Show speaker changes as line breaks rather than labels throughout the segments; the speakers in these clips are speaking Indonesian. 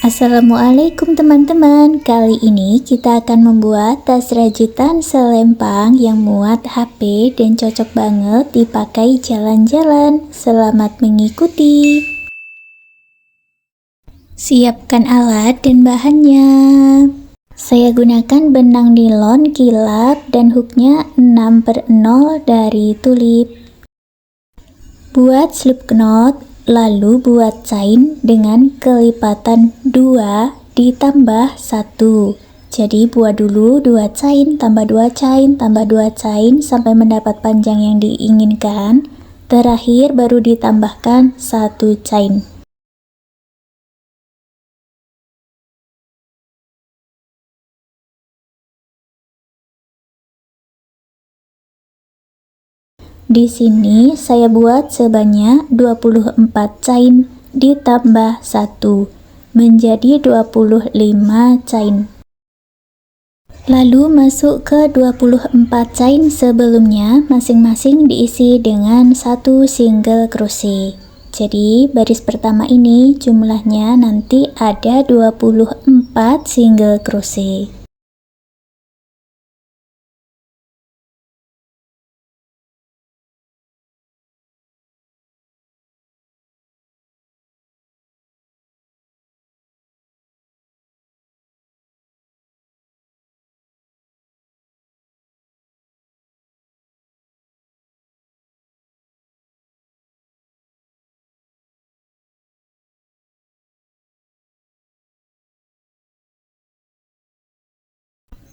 Assalamualaikum teman-teman. Kali ini kita akan membuat tas rajutan selempang yang muat HP dan cocok banget dipakai jalan-jalan. Selamat mengikuti. Siapkan alat dan bahannya. Saya gunakan benang nilon kilap dan hooknya 6/0 dari tulip. Buat slip knot, lalu buat chain dengan kelipatan 2 ditambah 1. Jadi buat dulu 2 chain, tambah 2 chain, tambah 2 chain sampai mendapat panjang yang diinginkan. Terakhir baru ditambahkan 1 chain. Di sini saya buat sebanyak 24 chain ditambah 1 menjadi 25 chain. Lalu masuk ke 24 chain sebelumnya, masing-masing diisi dengan 1 single crochet. Jadi baris pertama ini jumlahnya nanti ada 24 single crochet.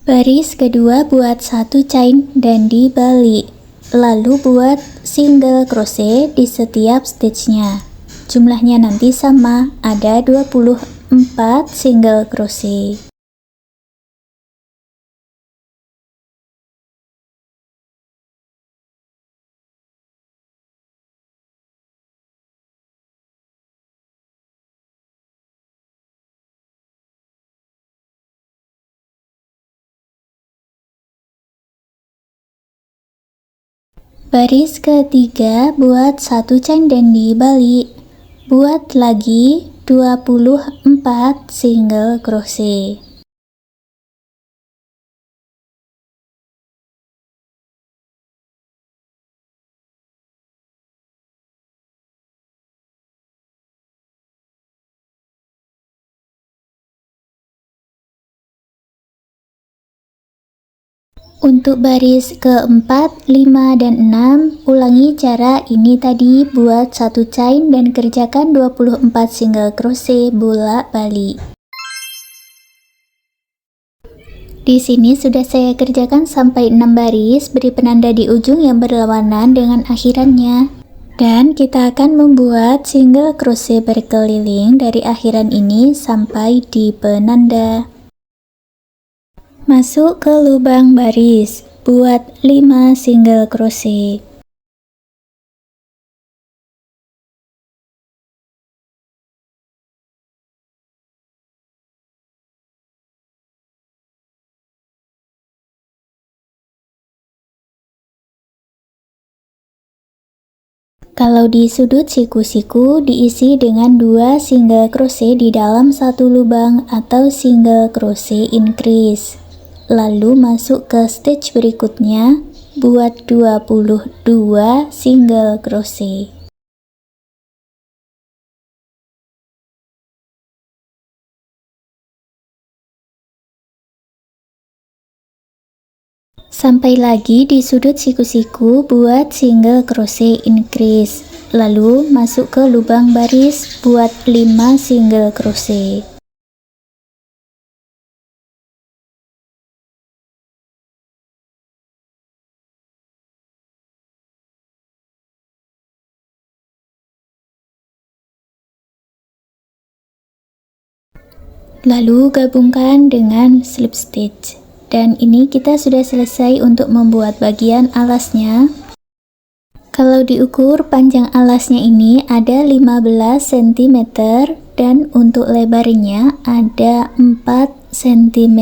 Baris kedua buat 1 chain dan dibalik, lalu buat single crochet di setiap stitchnya. Jumlahnya nanti sama, ada 24 single crochet. Baris ketiga buat 1 chain dan dibalik, buat lagi 24 single crochet. Untuk baris keempat, 5, dan 6, ulangi cara ini tadi, buat 1 chain dan kerjakan 24 single crochet bolak-balik. Di sini sudah saya kerjakan sampai 6 baris, beri penanda di ujung yang berlawanan dengan akhirannya. Dan kita akan membuat single crochet berkeliling dari akhiran ini sampai di penanda. Masuk ke lubang baris, buat 5 single crochet. Kalau di sudut siku-siku diisi dengan 2 single crochet di dalam satu lubang atau single crochet increase. Lalu masuk ke stitch berikutnya, buat 22 single crochet. Sampai lagi di sudut siku-siku buat single crochet increase. Lalu masuk ke lubang baris, buat 5 single crochet. Lalu gabungkan dengan slip stitch. Dan ini kita sudah selesai untuk membuat bagian alasnya. Kalau diukur panjang alasnya ini ada 15 cm dan untuk lebarnya ada 4 cm.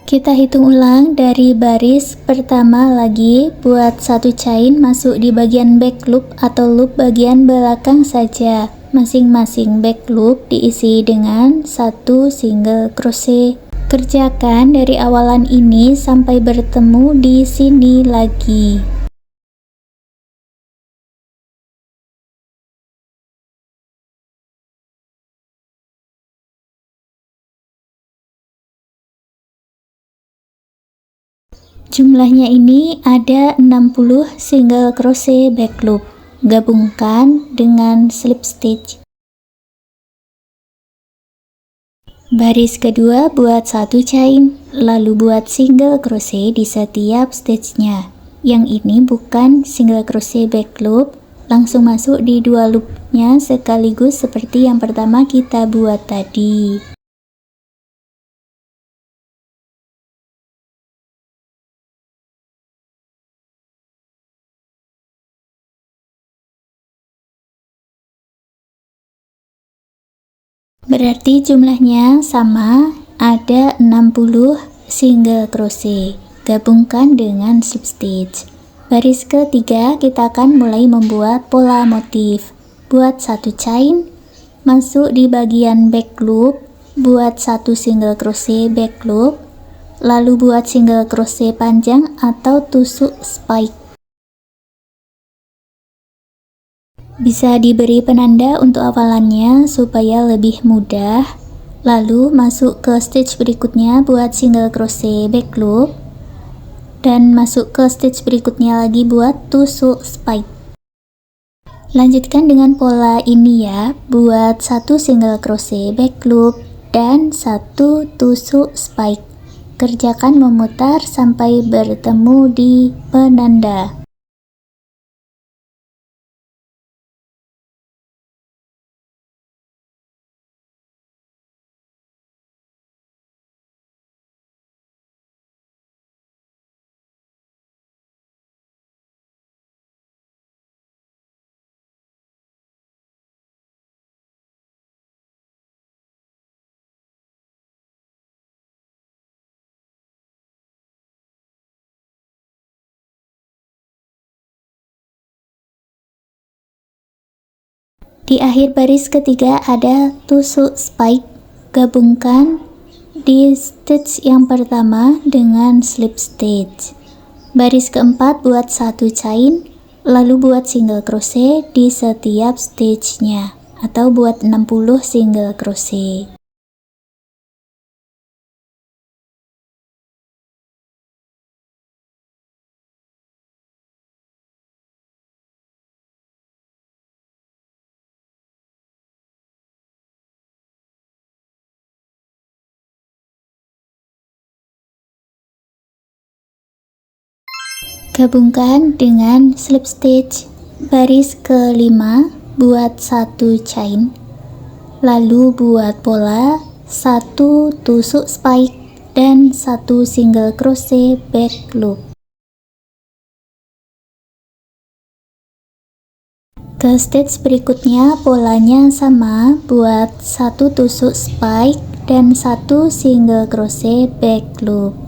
Kita hitung ulang dari baris pertama lagi, buat 1 chain masuk di bagian back loop atau loop bagian belakang saja. Masing-masing back loop diisi dengan 1 single crochet. Kerjakan dari awalan ini sampai bertemu di sini lagi. Jumlahnya ini ada 60 single crochet back loop. Gabungkan dengan slip stitch. Baris kedua buat 1 chain, lalu buat single crochet di setiap stitchnya. Yang ini bukan single crochet back loop, langsung masuk di 2 loopnya sekaligus seperti yang pertama kita buat tadi. Berarti jumlahnya sama, ada 60 single crochet. Gabungkan dengan slip stitch. Baris ketiga kita akan mulai membuat pola motif. Buat 1 chain, masuk di bagian back loop, buat 1 single crochet back loop, lalu buat single crochet panjang atau tusuk spike. Bisa diberi penanda untuk awalannya supaya lebih mudah. Lalu masuk ke stitch berikutnya buat single crochet back loop, dan masuk ke stitch berikutnya lagi buat tusuk spike. Lanjutkan dengan pola ini ya, buat 1 single crochet back loop dan 1 tusuk spike. Kerjakan memutar sampai bertemu di penanda. Di akhir baris ketiga ada tusuk spike. Gabungkan di stitch yang pertama dengan slip stitch. Baris keempat buat 1 chain, lalu buat single crochet di setiap stitchnya, atau buat 60 single crochet. Gabungkan dengan slip stitch. Baris kelima buat 1 chain, lalu buat pola 1 tusuk spike dan 1 single crochet back loop. Ke stitch berikutnya polanya sama, buat 1 tusuk spike dan 1 single crochet back loop.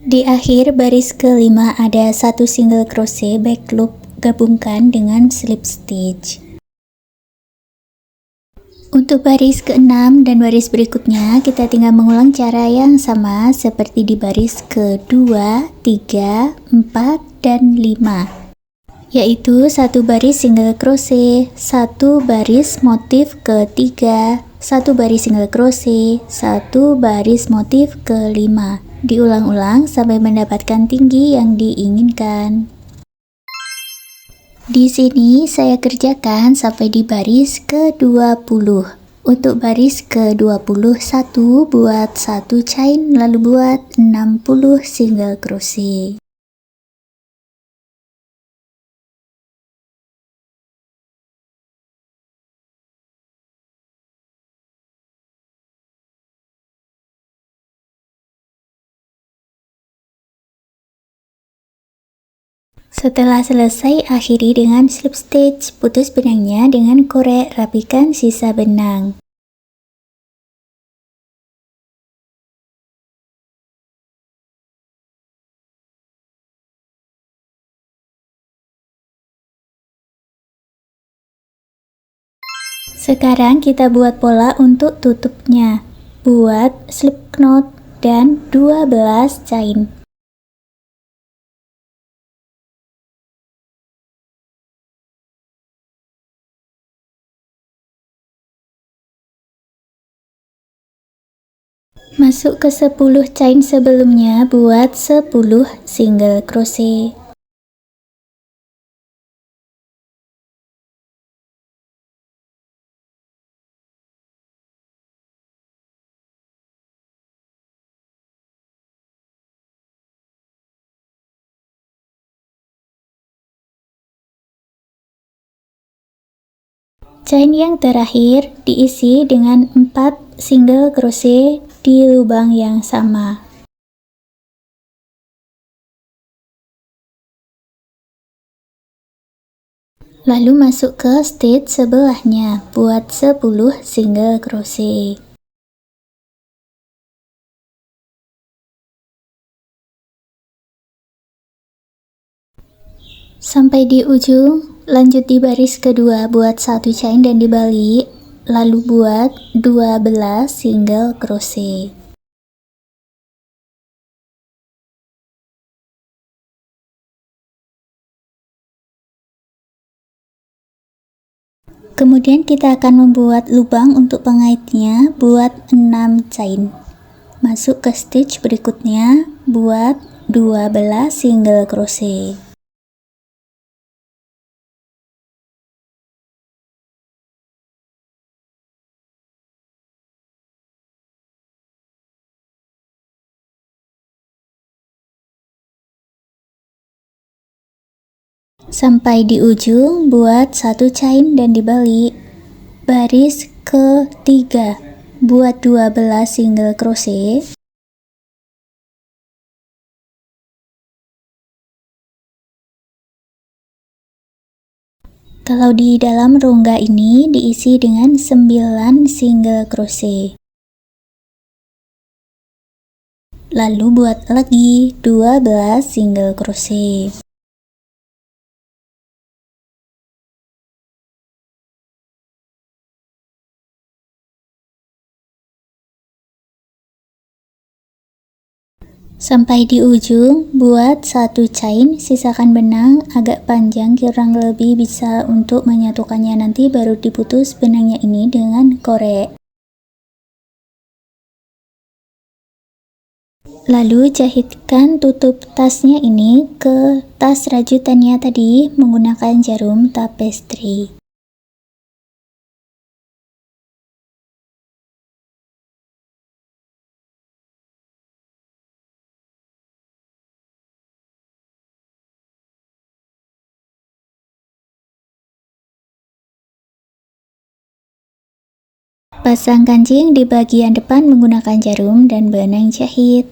Di akhir baris kelima ada 1 single crochet back loop, gabungkan dengan slip stitch. Untuk baris ke-6 dan baris berikutnya kita tinggal mengulang cara yang sama seperti di baris ke-2, 3, 4, dan 5, yaitu 1 baris single crochet, 1 baris motif ke-3, 1 baris single crochet, 1 baris motif ke-5. Diulang-ulang sampai mendapatkan tinggi yang diinginkan. Di sini saya kerjakan sampai di baris ke-20. Untuk baris ke-21 buat 1 chain lalu buat 60 single crochet. Setelah selesai, akhiri dengan slip stitch. Putus benangnya dengan korek, rapikan sisa benang. Sekarang kita buat pola untuk tutupnya. Buat slip knot dan 12 chain. Masuk ke 10 chain sebelumnya, buat 10 single crochet. Chain yang terakhir diisi dengan 4 single crochet di lubang yang sama. Lalu masuk ke stitch sebelahnya, buat 10 single crochet. Sampai di ujung, lanjut di baris kedua, buat 1 chain dan dibalik, lalu buat 12 single crochet. Kemudian kita akan membuat lubang untuk pengaitnya, buat 6 chain. Masuk ke stitch berikutnya, buat 12 single crochet. Sampai di ujung, buat 1 chain dan dibalik. Baris ketiga, buat 12 single crochet. Kalau di dalam rongga ini diisi dengan 9 single crochet. Lalu buat lagi 12 single crochet. Sampai di ujung, buat 1 chain, sisakan benang agak panjang, kurang lebih bisa untuk menyatukannya, nanti baru diputus benangnya ini dengan korek. Lalu jahitkan tutup tasnya ini ke tas rajutannya tadi menggunakan jarum tapestri. Pasang kancing di bagian depan menggunakan jarum dan benang jahit.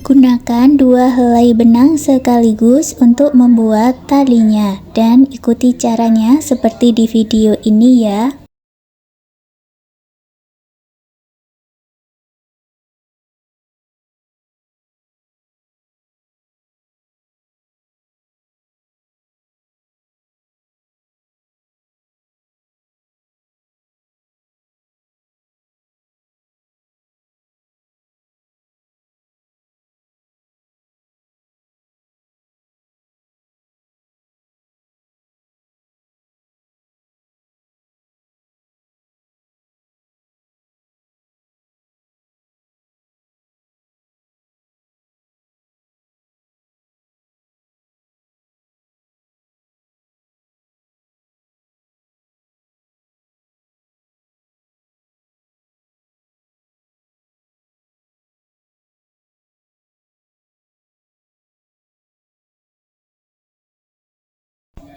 Gunakan 2 helai benang sekaligus untuk membuat talinya dan ikuti caranya seperti di video ini ya.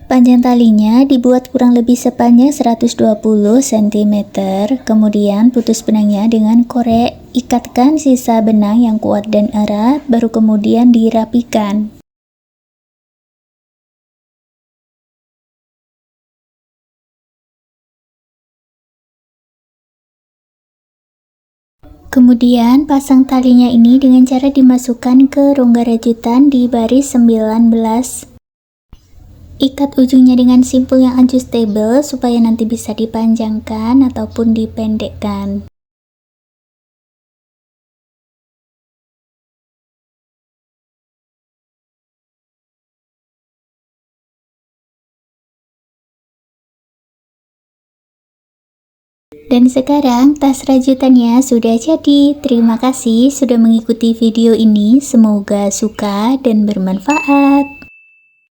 Panjang talinya dibuat kurang lebih sepanjang 120 cm, kemudian putus benangnya dengan korek, ikatkan sisa benang yang kuat dan erat, baru kemudian dirapikan. Kemudian pasang talinya ini dengan cara dimasukkan ke rongga rajutan di baris 19. Ikat ujungnya dengan simpul yang adjustable supaya nanti bisa dipanjangkan ataupun dipendekkan. Dan sekarang tas rajutannya sudah jadi. Terima kasih sudah mengikuti video ini. Semoga suka dan bermanfaat.